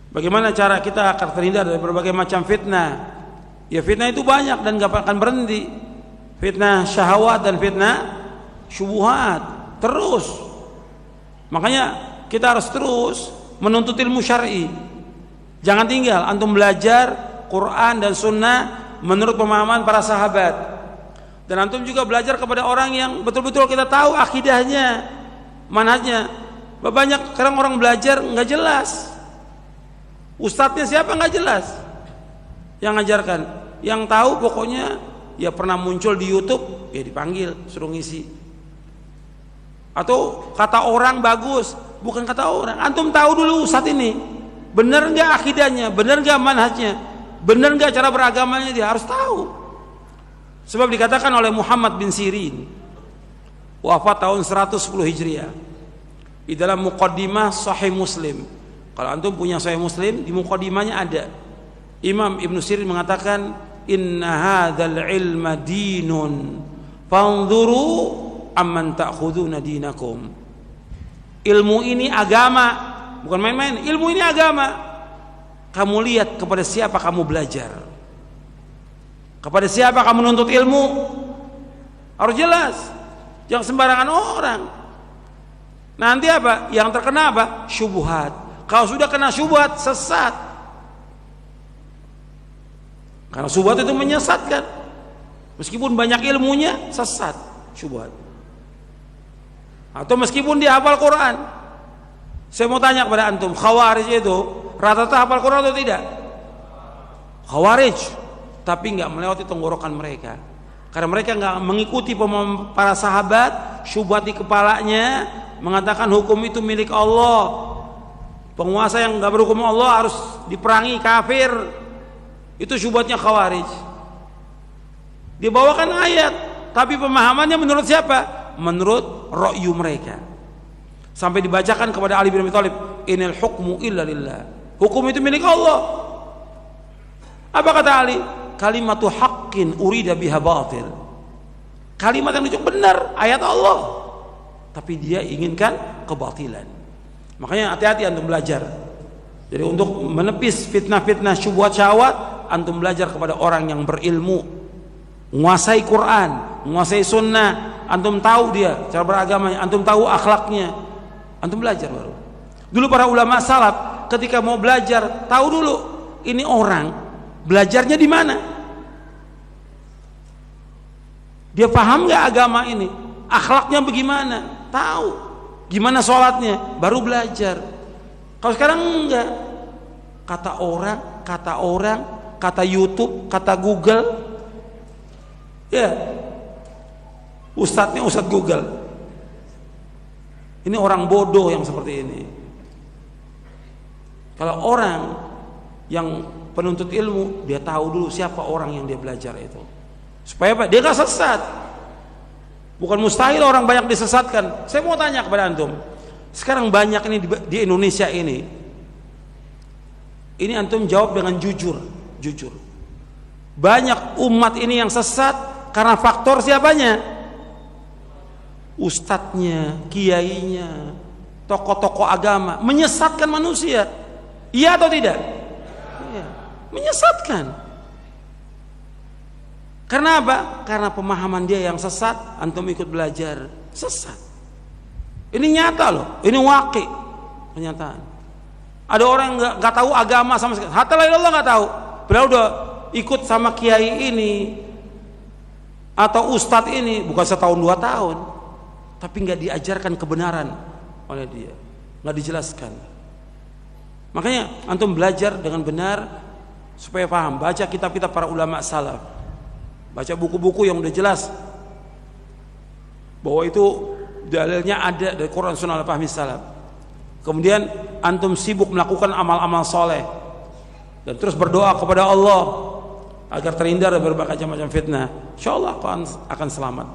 Bagaimana cara kita akan terhindar dari berbagai macam fitnah? Ya fitnah itu banyak dan gak akan berhenti. Fitnah syahwat dan fitnah syubhat terus. Makanya kita harus terus menuntut ilmu syar'i. Jangan tinggal antum belajar Quran dan sunnah menurut pemahaman para sahabat. Dan antum juga belajar kepada orang yang betul-betul kita tahu akidahnya, manhajnya. Banyak sekarang orang belajar nggak jelas. Ustadznya siapa nggak jelas. Yang ngajarkan, yang tahu pokoknya ya pernah muncul di YouTube, ya dipanggil suruh ngisi. Atau kata orang bagus, bukan kata orang. Antum tahu dulu ustadz ini, benar nggak akidahnya, benar nggak manhajnya, benar nggak cara beragamanya, dia harus tahu. Sebab dikatakan oleh Muhammad bin Sirin, wafat tahun 110 Hijriah, di dalam muqaddimah Sahih Muslim. Kalau antum punya Sahih Muslim, di muqaddimahnya ada. Imam Ibn Sirin mengatakan, inna hadzal ilma dinun, fanzuru amman ta'khuduna dinakum. Ilmu ini agama, bukan main-main. Ilmu ini agama. Kamu lihat kepada siapa kamu belajar, kepada siapa kamu menuntut ilmu, harus jelas. Jangan sembarangan orang. Nanti apa? Yang terkena apa? Syubhat. Kalau sudah kena syubhat, sesat. Karena syubhat itu menyesatkan. Meskipun banyak ilmunya, sesat. Syubhat. Atau meskipun dia hafal Quran. Saya mau tanya kepada antum, Khawarij itu rata-rata hafal Quran atau tidak? Khawarij, tapi nggak melewati tenggorokan mereka. Karena mereka nggak mengikuti para sahabat, syubhat di kepalanya mengatakan hukum itu milik Allah. Penguasa yang nggak berhukum Allah harus diperangi, kafir. Itu syubhatnya Khawarij. Dia bawakan ayat, tapi pemahamannya menurut siapa? Menurut ra'yu mereka. Sampai dibacakan kepada Ali bin Abi Thalib, inil hukmu illa lillah. Hukum itu milik Allah. Apa kata Ali? Kalimatu haqqin urida biha batil. Kalimat yang itu benar, ayat Allah. Tapi dia inginkan kebatilan. Makanya hati-hati antum belajar. Jadi untuk menepis fitnah-fitnah syubhat syahwat, antum belajar kepada orang yang berilmu, menguasai Quran, menguasai sunnah. Antum tahu dia cara beragamanya, antum tahu akhlaknya, antum belajar baru. Dulu para ulama salaf ketika mau belajar, tahu dulu ini orang belajarnya di mana, dia paham nggak agama ini, akhlaknya bagaimana, tahu gimana sholatnya, baru belajar. Kalau sekarang enggak, kata orang, kata YouTube, kata Google, ya ustadznya ustadz Google. Ini orang bodoh yang seperti ini. Kalau orang yang penuntut ilmu, dia tahu dulu siapa orang yang dia belajar itu, supaya apa? Dia nggak sesat. Bukan mustahil orang banyak disesatkan. Saya mau tanya kepada antum, sekarang banyak ini di Indonesia ini antum jawab dengan jujur. Banyak umat ini yang sesat karena faktor siapanya? Ustadznya, kiainya, tokoh-tokoh agama menyesatkan manusia. Iya atau tidak? Iya, menyesatkan. Karena apa? Karena pemahaman dia yang sesat, antum ikut belajar, sesat. Ini nyata loh, ini waqi, kenyataan. Ada orang yang nggak tahu agama sama sekali, hatta la ilallah nggak tahu, padahal udah ikut sama kiai ini atau ustadz ini bukan setahun 2 tahun, tapi nggak diajarkan kebenaran oleh dia, nggak dijelaskan. Makanya antum belajar dengan benar supaya paham. Baca kitab-kitab para ulama salaf. Baca buku-buku yang udah jelas bahwa itu dalilnya ada dari Quran Sunnah al-Fahmi salaf. Kemudian antum sibuk melakukan amal-amal soleh dan terus berdoa kepada Allah agar terhindar dari berbagai macam fitnah. Insyaallah akan selamat.